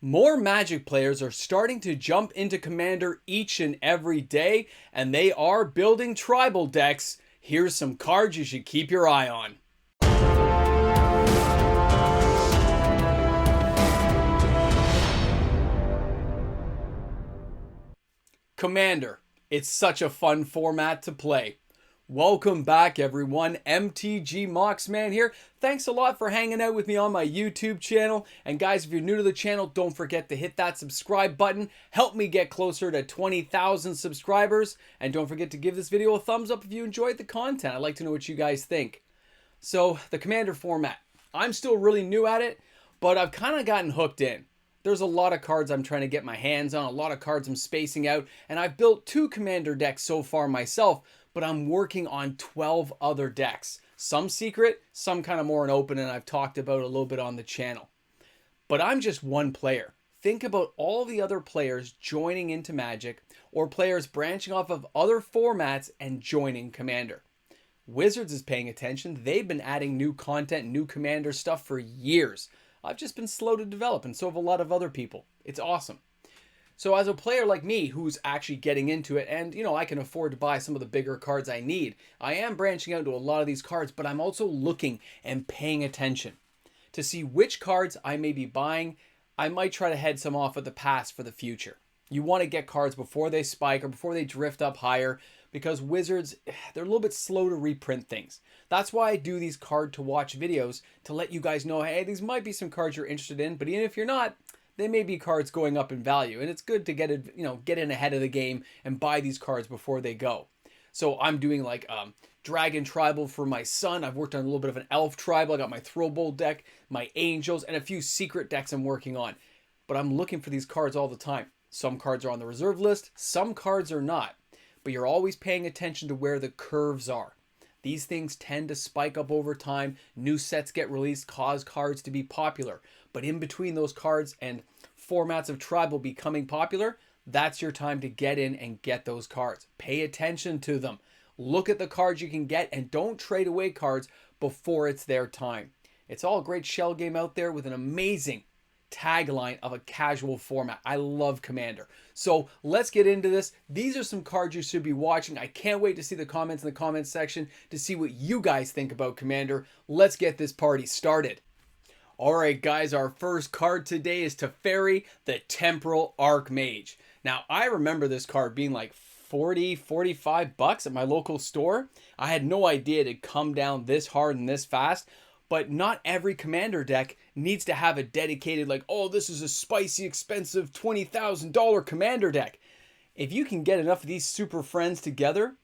More Magic players are starting to jump into Commander each and every day, and they are building tribal decks. Here's some cards you should keep your eye on. Commander. It's such a fun format to play. Welcome back, everyone. MTG Moxman here. Thanks a lot for hanging out with me on my YouTube channel. And guys, if you're new to the channel, don't forget to hit that subscribe button. Help me get closer to 20,000 subscribers. And don't forget to give this video a thumbs up if you enjoyed the content. I'd like to know what you guys think. So, the Commander format. I'm still really new at it, but I've kind of gotten hooked in. There's a lot of cards I'm trying to get my hands on, a lot of cards I'm spacing out, and I've built 2 Commander decks so far myself, but I'm working on 12 other decks. Some secret, some kind of more an open, and I've talked about a little bit on the channel. But I'm just one player. Think about all the other players joining into Magic, or players branching off of other formats and joining Commander. Wizards is paying attention. They've been adding new content, new Commander stuff for years. I've just been slow to develop, and so have a lot of other people. It's awesome. So as a player like me who's actually getting into it, and I can afford to buy some of the bigger cards I need, I am branching out to a lot of these cards, but I'm also looking and paying attention to see which cards I may be buying. I might try to head some off at the pass for the future. You want to get cards before they spike or before they drift up higher, because Wizards, they're a little bit slow to reprint things. That's why I do these card to watch videos, to let you guys know, hey, these might be some cards you're interested in, but even if you're not, they may be cards going up in value, and it's good to get in ahead of the game and buy these cards before they go. So I'm doing like Dragon Tribal for my son. I've worked on a little bit of an Elf Tribal. I got my Throw Bowl deck, my Angels, and a few secret decks I'm working on. But I'm looking for these cards all the time. Some cards are on the reserve list, some cards are not. But you're always paying attention to where the curves are. These things tend to spike up over time. New sets get released, cause cards to be popular. But in between those cards and formats of Tribal becoming popular, that's your time to get in and get those cards. Pay attention to them. Look at the cards you can get and don't trade away cards before it's their time. It's all a great shell game out there with an amazing tagline of a casual format. I love Commander. So let's get into this. These are some cards you should be watching. I can't wait to see the comments in the comments section to see what you guys think about Commander. Let's get this party started. Alright guys, our first card today is Teferi, the Temporal Archmage. Now I remember this card being like 40, 45 bucks at my local store. I had no idea it'd come down this hard and this fast. But not every Commander deck needs to have a dedicated, like, oh, this is a spicy, expensive $20,000 Commander deck. If you can get enough of these super friends together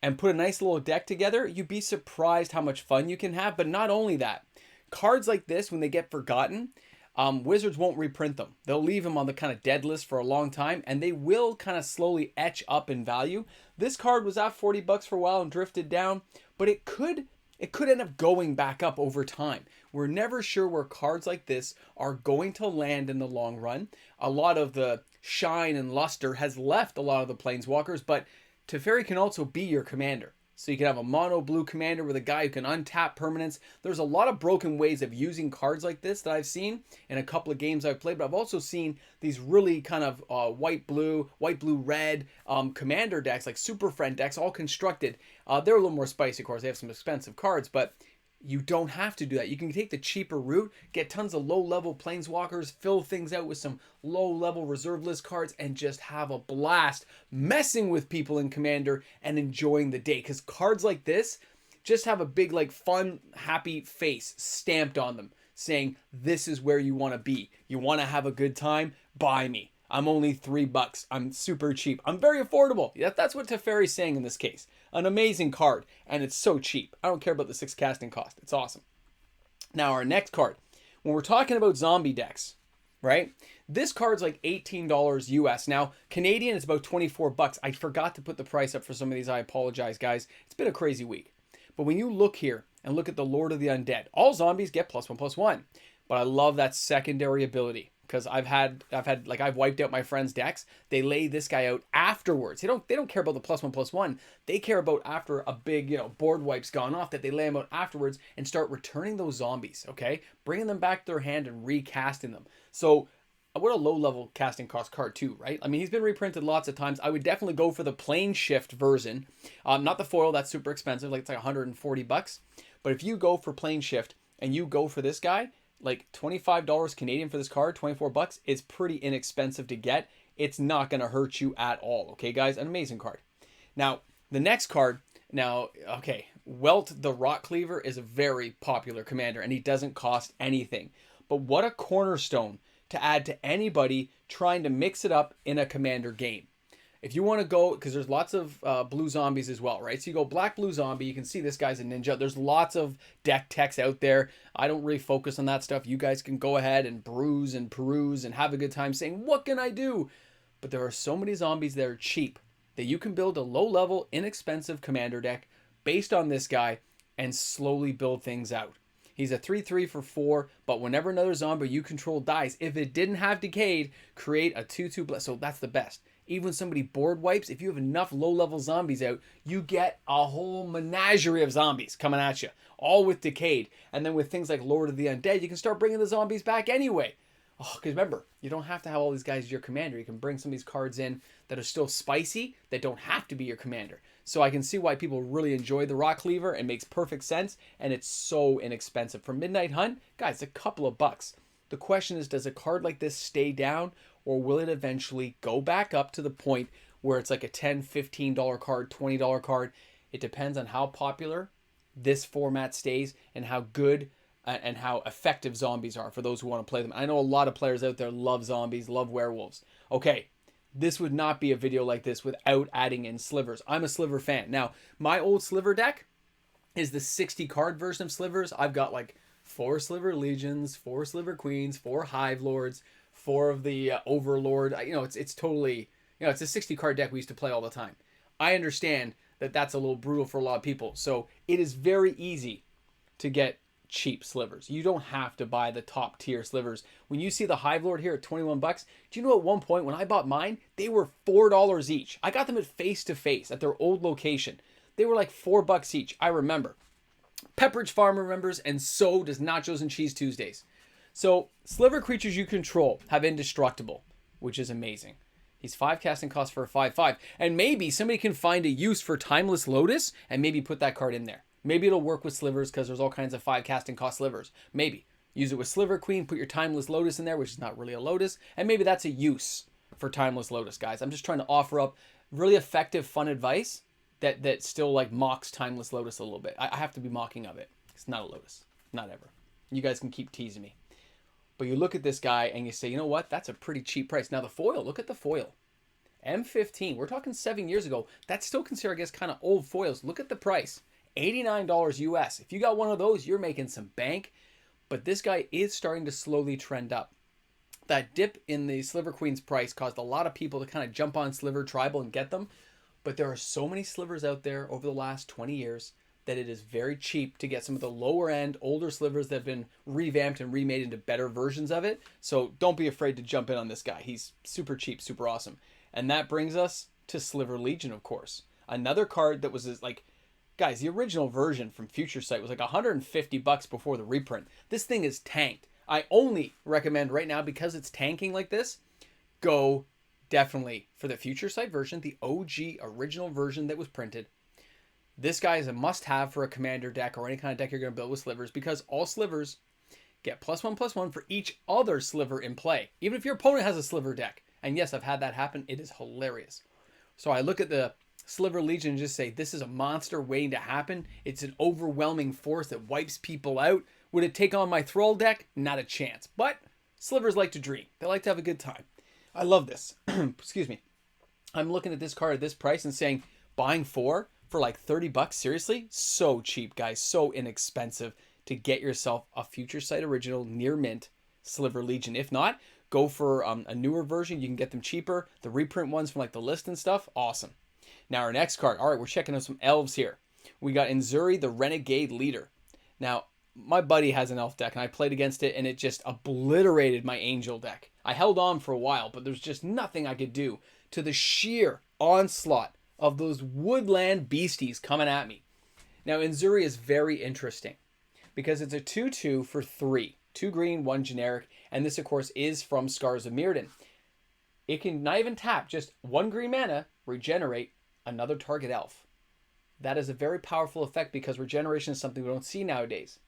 and put a nice little deck together, you'd be surprised how much fun you can have. But not only that, cards like this, when they get forgotten, Wizards won't reprint them. They'll leave them on the kind of dead list for a long time, and they will kind of slowly etch up in value. This card was at 40 bucks for a while and drifted down, but it could end up going back up over time. We're never sure where cards like this are going to land in the long run. A lot of the shine and luster has left a lot of the Planeswalkers, but Teferi can also be your commander. So you can have a mono blue commander with a guy who can untap permanents. There's a lot of broken ways of using cards like this that I've seen in a couple of games I've played, but I've also seen these really kind of white, blue, red commander decks, like Super Friend decks, all constructed. They're a little more spicy, of course. They have some expensive cards, but you don't have to do that. You can take the cheaper route, get tons of low-level Planeswalkers, fill things out with some low-level reserve list cards, and just have a blast messing with people in Commander and enjoying the day. Because cards like this just have a big, like, fun, happy face stamped on them, saying, this is where you want to be. You want to have a good time? Buy me. I'm only $3. I'm super cheap. I'm very affordable. That's what Teferi's saying in this case. An amazing card, and it's so cheap. I don't care about the 6 casting cost. It's awesome. Now, our next card. When we're talking about zombie decks, right? This card's like $18 US. Now, Canadian is about 24 bucks. I forgot to put the price up for some of these. I apologize, guys. It's been a crazy week. But when you look here and look at the Lord of the Undead, all zombies get +1/+1. But I love that secondary ability. Because I've wiped out my friends' decks. They lay this guy out afterwards. They don't care about the +1/+1. They care about after a big board wipe's gone off, that they lay them out afterwards and start returning those zombies. Okay, bringing them back to their hand and recasting them. So what a low-level casting cost card too, right? I mean, he's been reprinted lots of times. I would definitely go for the plain shift version. Not the foil, that's super expensive, like it's like 140 bucks. But if you go for plain shift and you go for this guy, like $25 Canadian for this card, 24 bucks, is pretty inexpensive to get. It's not going to hurt you at all, okay, guys? An amazing card. Now, the next card, okay, Welt the Rock Cleaver is a very popular commander, and he doesn't cost anything. But what a cornerstone to add to anybody trying to mix it up in a commander game. If you want to go, because there's lots of blue zombies as well, right? So you go black, blue zombie, you can see this guy's a ninja. There's lots of deck techs out there. I don't really focus on that stuff. You guys can go ahead and bruise and peruse and have a good time saying, what can I do? But there are so many zombies that are cheap that you can build a low-level, inexpensive commander deck based on this guy and slowly build things out. He's a 3/3 for 4, but whenever another zombie you control dies, if it didn't have Decayed, create a 2/2. So that's the best. Even when somebody board wipes, if you have enough low-level zombies out, you get a whole menagerie of zombies coming at you, all with Decayed. And then with things like Lord of the Undead, you can start bringing the zombies back anyway. Oh, because remember, you don't have to have all these guys as your commander. You can bring some of these cards in that are still spicy, that don't have to be your commander. So I can see why people really enjoy the Rock Cleaver. It makes perfect sense, and it's so inexpensive. For Midnight Hunt, guys, a couple of bucks. The question is, does a card like this stay down, or will it eventually go back up to the point where it's like a $10, $15 card, $20 card? It depends on how popular this format stays and how good and how effective zombies are for those who want to play them. I know a lot of players out there love zombies, love werewolves. Okay, this would not be a video like this without adding in slivers. I'm a sliver fan. Now, my old sliver deck is the 60 card version of slivers. I've got like 4 sliver legions, 4 sliver queens, 4 hive lords, 4 of the overlord. It's totally, it's a 60 card deck we used to play all the time. I understand that that's a little brutal for a lot of people. So it is very easy to get cheap slivers. You don't have to buy the top tier slivers. When you see the Hive Lord here at 21 bucks, do you know at one point when I bought mine, they were $4 each. I got them at Face to Face at their old location. They were like $4 each. I remember. Pepperidge Farm remembers, and so does Nachos and Cheese Tuesdays. So sliver creatures you control have indestructible, which is amazing. He's 5 casting costs for a 5/5. And maybe somebody can find a use for Timeless Lotus and maybe put that card in there. Maybe it'll work with slivers because there's all kinds of 5 casting cost slivers. Maybe. Use it with Sliver Queen, put your Timeless Lotus in there, which is not really a Lotus. And maybe that's a use for Timeless Lotus, guys. I'm just trying to offer up really effective, fun advice that still like mocks Timeless Lotus a little bit. I have to be mocking of it. It's not a Lotus. Not ever. You guys can keep teasing me. But you look at this guy and you say, you know what? That's a pretty cheap price. Now the foil, look at the foil. M15. We're talking 7 years ago. That's still considered, I guess, kind of old foils. Look at the price. $89 US. If you got one of those, you're making some bank. But this guy is starting to slowly trend up. That dip in the Sliver Queen's price caused a lot of people to kind of jump on Sliver Tribal and get them. But there are so many slivers out there over the last 20 years that it is very cheap to get some of the lower end, older slivers that have been revamped and remade into better versions of it. So don't be afraid to jump in on this guy. He's super cheap, super awesome. And that brings us to Sliver Legion, of course. Another card that was like, guys, the original version from Future Sight was like $150 before the reprint. This thing is tanked. I only recommend right now, because it's tanking like this, go definitely for the Future Sight version, the OG original version that was printed. This guy is a must-have for a commander deck or any kind of deck you're going to build with slivers, because all slivers get +1/+1 for each other sliver in play, even if your opponent has a sliver deck. And yes, I've had that happen. It is hilarious. So I look at the Sliver Legion and just say, this is a monster waiting to happen. It's an overwhelming force that wipes people out. Would it take on my Thrall deck? Not a chance. But slivers like to dream. They like to have a good time. I love this. Excuse me. I'm looking at this card at this price and saying, buying 4 for like $30? Seriously? So cheap, guys. So inexpensive to get yourself a Future Sight original near mint Sliver Legion. If not, go for a newer version. You can get them cheaper. The reprint ones from like the list and stuff. Awesome. Now our next card. All right, we're checking out some elves here. We got Inzuri, the Renegade Leader. Now, my buddy has an elf deck, and I played against it, and it just obliterated my angel deck. I held on for a while, but there's just nothing I could do to the sheer onslaught of those woodland beasties coming at me. Now, Inzuri is very interesting because it's a 2/2 for 3. 2 green, 1 generic, And this, of course, is from Scars of Mirrodin. It can not even tap, just 1 green mana, regenerate another target elf. That is a very powerful effect because regeneration is something we don't see nowadays.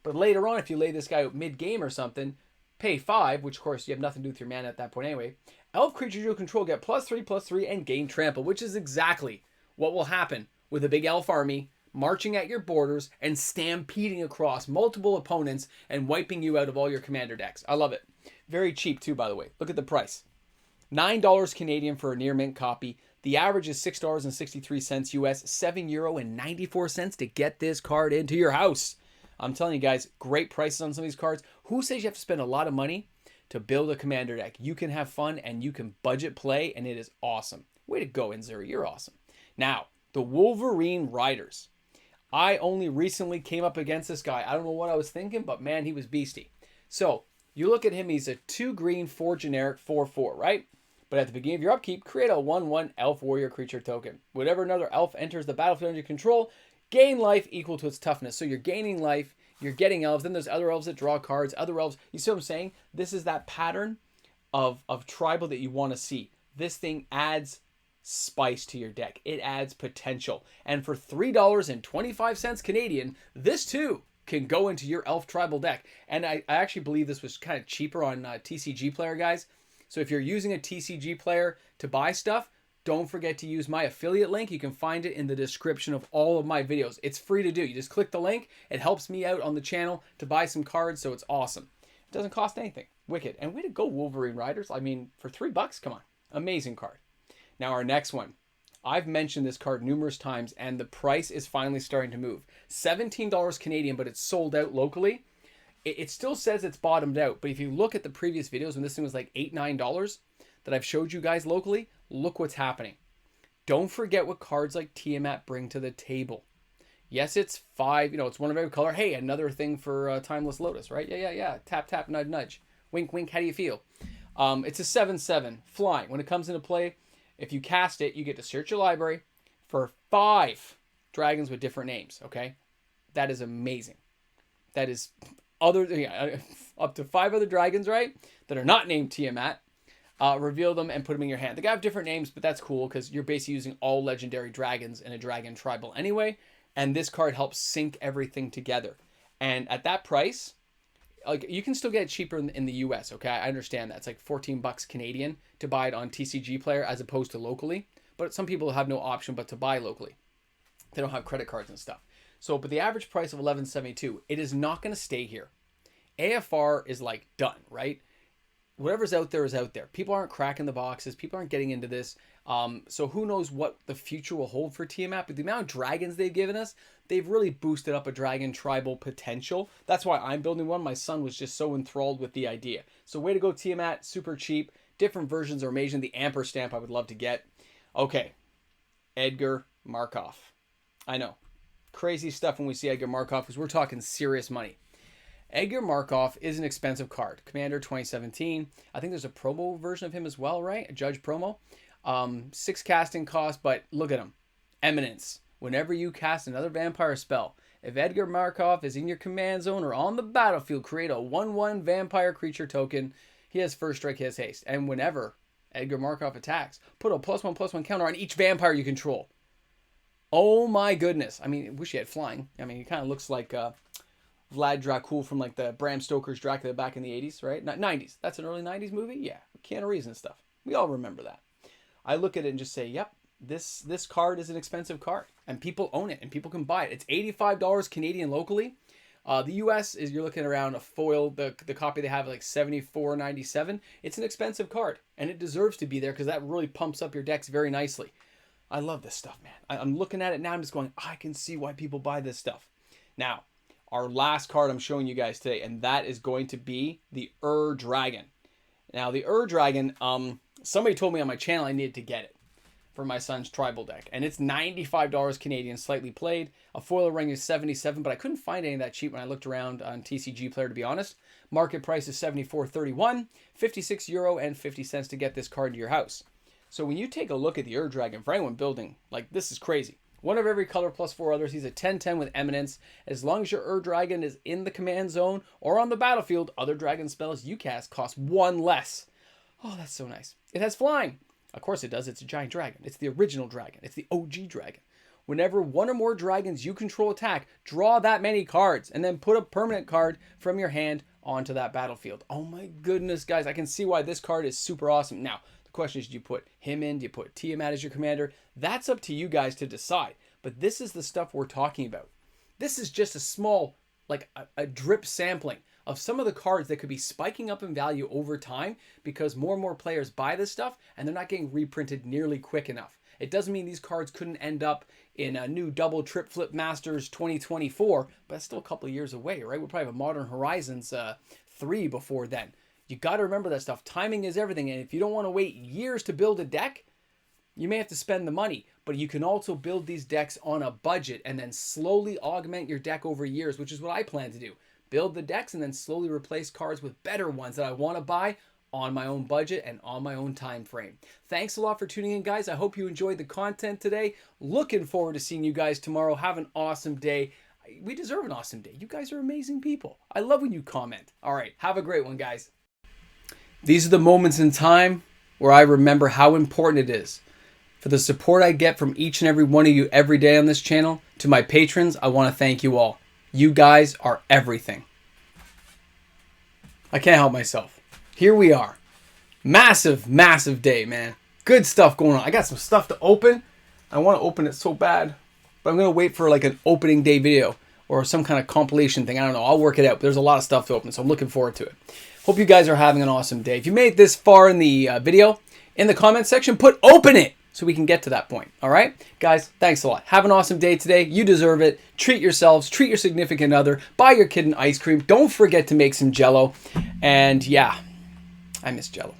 But later on, if you lay this guy out mid-game or something, pay 5, which of course you have nothing to do with your mana at that point anyway. Elf creatures you control get +3/+3 and gain trample, which is exactly what will happen with a big elf army marching at your borders and stampeding across multiple opponents and wiping you out of all your commander decks. I love it. Very cheap too, by the way. Look at the price. $9 Canadian for a near mint copy. The average is $6.63 US, €7.94 to get this card into your house. I'm telling you guys, great prices on some of these cards. Who says you have to spend a lot of money to build a commander deck? You can have fun and you can budget play, and it is awesome. Way to go, Inzuri. You're awesome. Now, the Wolverine Riders. I only recently came up against this guy. I don't know what I was thinking, but man, he was beastie. So, you look at him, he's a 2 green, 4 generic, 4/4, right? But at the beginning of your upkeep, create a 1/1 elf warrior creature token. Whenever another elf enters the battlefield under your control, gain life equal to its toughness. So you're gaining life, you're getting elves, then there's other elves that draw cards, other elves. You see what I'm saying? This is that pattern of tribal that you want to see. This thing adds spice to your deck. It adds potential. And for $3.25 Canadian, this too can go into your elf tribal deck. And I actually believe this was kind of cheaper on TCG Player, guys. So if you're using a TCG Player to buy stuff, don't forget to use my affiliate link. You can find it in the description of all of my videos. It's free to do. You just click the link. It helps me out on the channel to buy some cards, so it's awesome. It doesn't cost anything. Wicked. And way to go, Wolverine Riders. I mean, for $3, come on. Amazing card. Now our next one. I've mentioned this card numerous times, and the price is finally starting to move. $17 Canadian, but it's sold out locally. It still says it's bottomed out, but if you look at the previous videos when this thing was like $8, $9 that I've showed you guys locally, look what's happening. Don't forget what cards like Tiamat bring to the table. Yes, it's 5, it's one of every color. Hey, another thing for Timeless Lotus, right? Yeah. Tap, tap, nudge, nudge. Wink, wink, how do you feel? It's a 7/7, flying. When it comes into play, if you cast it, you get to search your library for 5 dragons with different names, okay? That is amazing. That is up to 5 other dragons, right, that are not named Tiamat. Reveal them and put them in your hand. They have different names, but that's cool because you're basically using all legendary dragons in a dragon tribal anyway. And this card helps sync everything together. And at that price, like, you can still get it cheaper in the US, okay? I understand that. It's like $14 Canadian to buy it on TCG Player as opposed to locally. But some people have no option but to buy locally. They don't have credit cards and stuff. So, but the average price of $11.72, it is not going to stay here. AFR is like done, right? Whatever's out there is out there. People aren't cracking the boxes. People aren't getting into this. So who knows what the future will hold for Tiamat. But the amount of dragons they've given us, they've really boosted up a dragon tribal potential. That's why I'm building one. My son was just so enthralled with the idea. So way to go, Tiamat. Super cheap. Different versions are amazing. The Amper stamp I would love to get. Okay. Edgar Markov. I know. Crazy stuff when we see Edgar Markov because we're talking serious money. Edgar Markov is an expensive card. Commander 2017. I think there's a promo version of him as well, right? A judge promo. 6 casting cost, but look at him. Eminence. Whenever you cast another vampire spell, if Edgar Markov is in your command zone or on the battlefield, create a 1/1 vampire creature token. He has first strike, he has haste. And whenever Edgar Markov attacks, put a +1/+1 counter on each vampire you control. Oh my goodness. I mean, I wish he had flying. I mean, he kind of looks like Vlad Dracul from like the Bram Stoker's Dracula back in the 80s, right? 90s. That's an early 90s movie? Yeah. Keanu Reeves and stuff. We all remember that. I look at it and just say, yep, this card is an expensive card. And people own it and people can buy it. It's $85 Canadian locally. The US is, you're looking around a foil, the copy they have like $74.97. It's an expensive card. And it deserves to be there because that really pumps up your decks very nicely. I love this stuff, man. I'm looking at it now. I'm just going, I can see why people buy this stuff. Now, our last card I'm showing you guys today, and that is going to be the Dragon. Now, the Dragon, somebody told me on my channel I needed to get it for my son's tribal deck. And it's $95 Canadian, slightly played. A foil ring is $77, but I couldn't find any that cheap when I looked around on TCG Player, to be honest. Market price is $74.31, €56.50 to get this card to your house. So when you take a look at the Dragon, for anyone building, like, this is crazy. One of every color plus 4 others. He's a 10/10 with Eminence. As long as your Dragon is in the command zone or on the battlefield, other dragon spells you cast cost 1 less. Oh, that's so nice. It has flying. Of course it does. It's a giant dragon. It's the original dragon. It's the OG dragon. Whenever one or more dragons you control attack, draw that many cards and then put a permanent card from your hand onto that battlefield. Oh my goodness, guys. I can see why this card is super awesome. Now, the question is, do you put him in? Do you put Tiamat as your commander? That's up to you guys to decide. But this is the stuff we're talking about. This is just a small, like a drip sampling of some of the cards that could be spiking up in value over time because more and more players buy this stuff and they're not getting reprinted nearly quick enough. It doesn't mean these cards couldn't end up in a new double trip flip Masters 2024, but it's still a couple of years away, right? We'll probably have a Modern Horizons 3 before then. You got to remember that stuff. Timing is everything, and if you don't want to wait years to build a deck, you may have to spend the money, but you can also build these decks on a budget and then slowly augment your deck over years, which is what I plan to do. Build the decks and then slowly replace cards with better ones that I want to buy on my own budget and on my own time frame. Thanks a lot for tuning in, guys. I hope you enjoyed the content today. Looking forward to seeing you guys tomorrow. Have an awesome day. We deserve an awesome day. You guys are amazing people. I love when you comment. All right, have a great one, guys. These are the moments in time where I remember how important it is for the support I get from each and every one of you every day on this channel. To my patrons, I want to thank you all. You guys are everything. I can't help myself. Here we are. Massive, massive day, man. Good stuff going on. I got some stuff to open. I want to open it so bad, but I'm going to wait for like an opening day video or some kind of compilation thing. I don't know. I'll work it out. But there's a lot of stuff to open, so I'm looking forward to it. Hope you guys are having an awesome day. If you made it this far in the video, in the comment section, put open it so we can get to that point. All right? Guys, thanks a lot. Have an awesome day today. You deserve it. Treat yourselves. Treat your significant other. Buy your kid an ice cream. Don't forget to make some Jell-O. And yeah, I miss Jell-O.